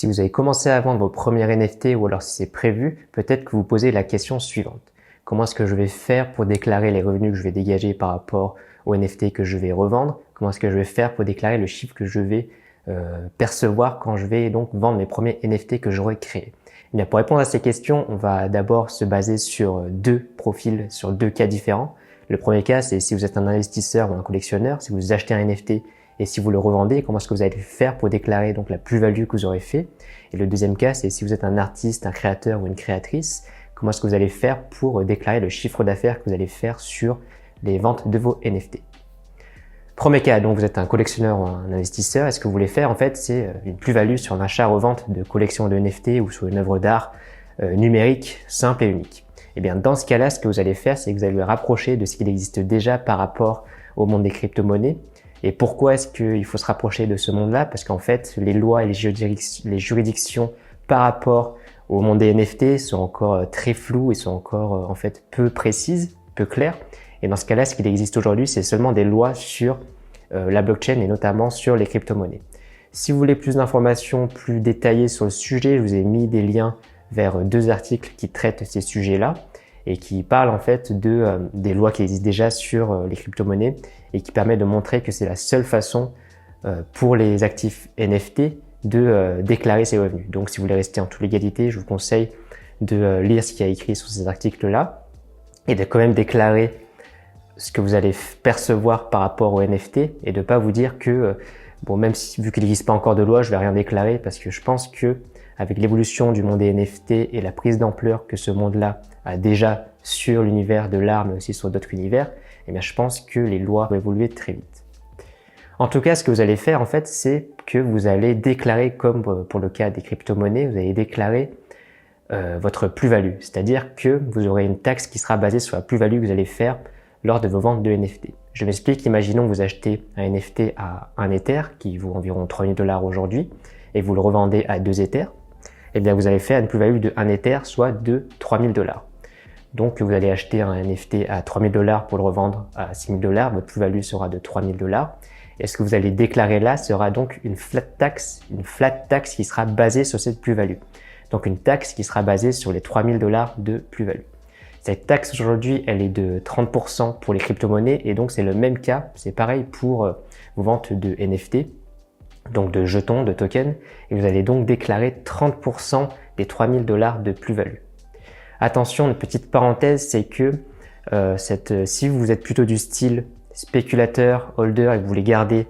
Si vous avez commencé à vendre vos premiers NFT ou alors si c'est prévu, peut-être que vous posez la question suivante. Comment est-ce que je vais faire pour déclarer les revenus que je vais dégager par rapport aux NFT que je vais revendre? Comment est-ce que je vais faire pour déclarer le chiffre que je vais percevoir quand je vais donc vendre mes premiers NFT que j'aurai créés? Eh bien, pour répondre à ces questions, on va d'abord se baser sur deux profils, sur deux cas différents. Le premier cas, c'est si vous êtes un investisseur ou un collectionneur, si vous achetez un NFT et si vous le revendez, comment est-ce que vous allez faire pour déclarer donc la plus-value que vous aurez fait. Et le deuxième cas, c'est si vous êtes un artiste, un créateur ou une créatrice, comment est-ce que vous allez faire pour déclarer le chiffre d'affaires que vous allez faire sur les ventes de vos NFT. Premier cas, donc vous êtes un collectionneur ou un investisseur, et ce que vous voulez faire en fait, c'est une plus-value sur l'achat-revente de collections de NFT ou sur une œuvre d'art numérique, simple et unique. Et bien dans ce cas-là, ce que vous allez faire, c'est que vous allez le rapprocher de ce qu'il existe déjà par rapport au monde des crypto-monnaies. Et pourquoi est-ce qu'il faut se rapprocher de ce monde-là? Parce qu'en fait, les lois et les juridictions par rapport au monde des NFT sont encore très floues et sont encore en fait peu précises, peu claires. Et dans ce cas-là, ce qu'il existe aujourd'hui, c'est seulement des lois sur la blockchain et notamment sur les crypto-monnaies. Si vous voulez plus d'informations plus détaillées sur le sujet, je vous ai mis des liens vers deux articles qui traitent ces sujets-là et qui parlent en fait des lois qui existent déjà sur les crypto-monnaies et qui permettent de montrer que c'est la seule façon pour les actifs NFT de déclarer ses revenus. Donc si vous voulez rester en toute légalité, je vous conseille de lire ce qu'il y a écrit sur ces articles-là et de quand même déclarer ce que vous allez percevoir par rapport au NFT et de pas vous dire que bon, même si vu qu'il n'existe pas encore de loi, je vais rien déclarer, parce que je pense que avec l'évolution du monde des NFT et la prise d'ampleur que ce monde-là a déjà sur l'univers de l'art, mais aussi sur d'autres univers, eh bien, je pense que les lois vont évoluer très vite. En tout cas, ce que vous allez faire, en fait, c'est que vous allez déclarer, comme pour le cas des crypto-monnaies, vous allez déclarer votre plus-value. C'est-à-dire que vous aurez une taxe qui sera basée sur la plus-value que vous allez faire lors de vos ventes de NFT. Je m'explique, imaginons que vous achetez un NFT à 1 Ether, qui vaut environ 3000 $ aujourd'hui, et vous le revendez à 2 Ethers. Eh bien, vous allez faire une plus-value de 1 Ether, soit de 3000 $. Donc, vous allez acheter un NFT à 3000 $ pour le revendre à 6000 $. Votre plus-value sera de 3000 $. Et ce que vous allez déclarer là sera donc une flat tax qui sera basée sur cette plus-value. Donc, une taxe qui sera basée sur les 3000 $ de plus-value. Cette taxe aujourd'hui, elle est de 30% pour les crypto-monnaies et donc c'est le même cas, c'est pareil pour vos ventes de NFT, donc de jetons, de tokens, et vous allez donc déclarer 30% des 3000 $ de plus-value. Attention, une petite parenthèse, c'est que si vous êtes plutôt du style spéculateur, holder et que vous voulez garder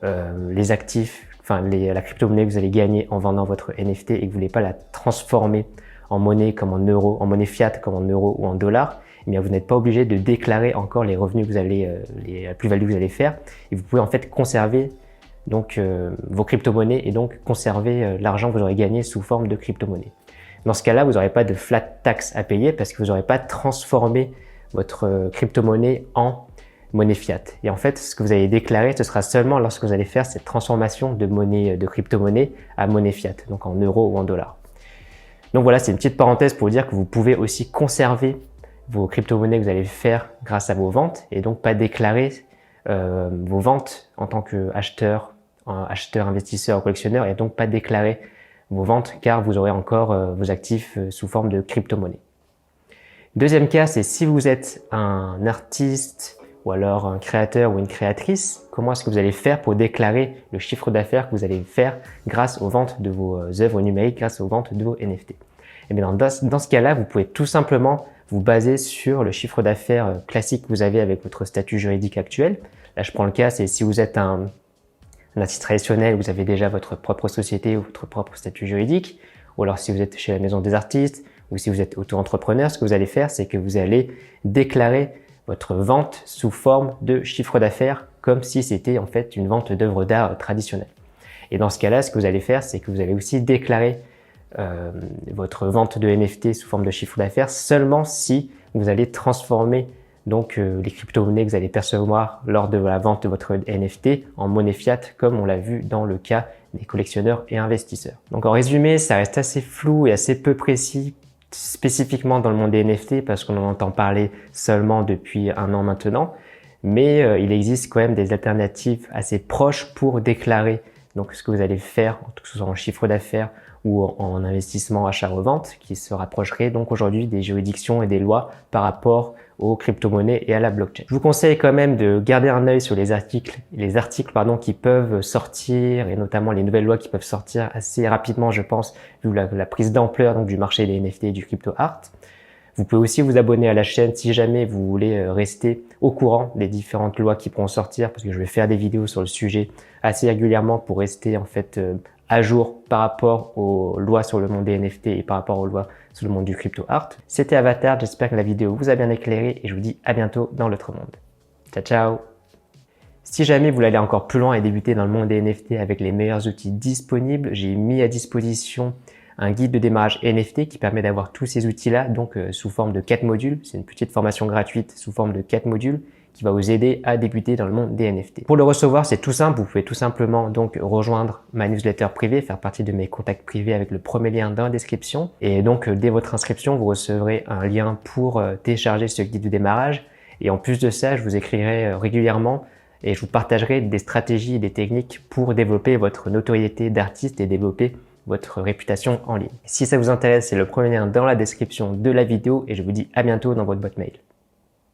les actifs, enfin la crypto-monnaie que vous allez gagner en vendant votre NFT et que vous voulez pas la transformer en monnaie comme en euros, en monnaie fiat comme en euros ou en dollars, eh bien vous n'êtes pas obligé de déclarer encore les revenus que vous allez, la plus-value que vous allez faire. Et vous pouvez en fait conserver donc vos crypto-monnaies et donc conserver l'argent que vous aurez gagné sous forme de crypto-monnaie. Dans ce cas-là, vous n'aurez pas de flat tax à payer parce que vous n'aurez pas transformé votre crypto-monnaie en monnaie fiat. Et en fait, ce que vous allez déclarer, ce sera seulement lorsque vous allez faire cette transformation de monnaie, de crypto-monnaie à monnaie fiat, donc en euros ou en dollars. Donc voilà, c'est une petite parenthèse pour vous dire que vous pouvez aussi conserver vos crypto-monnaies que vous allez faire grâce à vos ventes et donc pas déclarer vos ventes en tant qu'acheteur, investisseur ou collectionneur et donc pas déclarer vos ventes car vous aurez encore vos actifs sous forme de crypto-monnaie. Deuxième cas, c'est si vous êtes un artiste ou alors un créateur ou une créatrice, comment est-ce que vous allez faire pour déclarer le chiffre d'affaires que vous allez faire grâce aux ventes de vos œuvres numériques, grâce aux ventes de vos NFT? Et bien dans ce cas-là, vous pouvez tout simplement vous baser sur le chiffre d'affaires classique que vous avez avec votre statut juridique actuel. Là, je prends le cas, c'est si vous êtes un artiste traditionnel, vous avez déjà votre propre société ou votre propre statut juridique, ou alors si vous êtes chez la Maison des Artistes, ou si vous êtes auto-entrepreneur, ce que vous allez faire, c'est que vous allez déclarer votre vente sous forme de chiffre d'affaires comme si c'était en fait une vente d'œuvres d'art traditionnelle. Et dans ce cas-là, ce que vous allez faire, c'est que vous allez aussi déclarer votre vente de NFT sous forme de chiffre d'affaires seulement si vous allez transformer donc les crypto-monnaies que vous allez percevoir lors de la vente de votre NFT en monnaie fiat comme on l'a vu dans le cas des collectionneurs et investisseurs. Donc en résumé, ça reste assez flou et assez peu précis spécifiquement dans le monde des NFT parce qu'on en entend parler seulement depuis 1 an maintenant, mais il existe quand même des alternatives assez proches pour déclarer donc ce que vous allez faire, que ce soit en chiffre d'affaires ou en investissement achat-revente qui se rapprocherait donc aujourd'hui des juridictions et des lois par rapport aux crypto-monnaies et à la blockchain. Je vous conseille quand même de garder un œil sur les articles qui peuvent sortir et notamment les nouvelles lois qui peuvent sortir assez rapidement, je pense, vu la prise d'ampleur donc du marché des NFT et du crypto art. Vous pouvez aussi vous abonner à la chaîne si jamais vous voulez rester au courant des différentes lois qui pourront sortir, parce que je vais faire des vidéos sur le sujet assez régulièrement pour rester en fait à jour par rapport aux lois sur le monde des NFT et par rapport aux lois sur le monde du crypto art. C'était Avatar, j'espère que la vidéo vous a bien éclairé et je vous dis à bientôt dans l'autre monde. Ciao ciao. Si jamais vous voulez aller encore plus loin et débuter dans le monde des NFT avec les meilleurs outils disponibles, j'ai mis à disposition un guide de démarrage NFT qui permet d'avoir tous ces outils-là, donc sous forme de 4 modules. C'est une petite formation gratuite sous forme de 4 modules qui va vous aider à débuter dans le monde des NFT. Pour le recevoir, c'est tout simple. Vous pouvez tout simplement donc rejoindre ma newsletter privée, faire partie de mes contacts privés avec le premier lien dans la description. Et donc, dès votre inscription, vous recevrez un lien pour télécharger ce guide de démarrage. Et en plus de ça, je vous écrirai régulièrement et je vous partagerai des stratégies et des techniques pour développer votre notoriété d'artiste et développer votre réputation en ligne. Si ça vous intéresse, c'est le premier lien dans la description de la vidéo et je vous dis à bientôt dans votre boîte mail.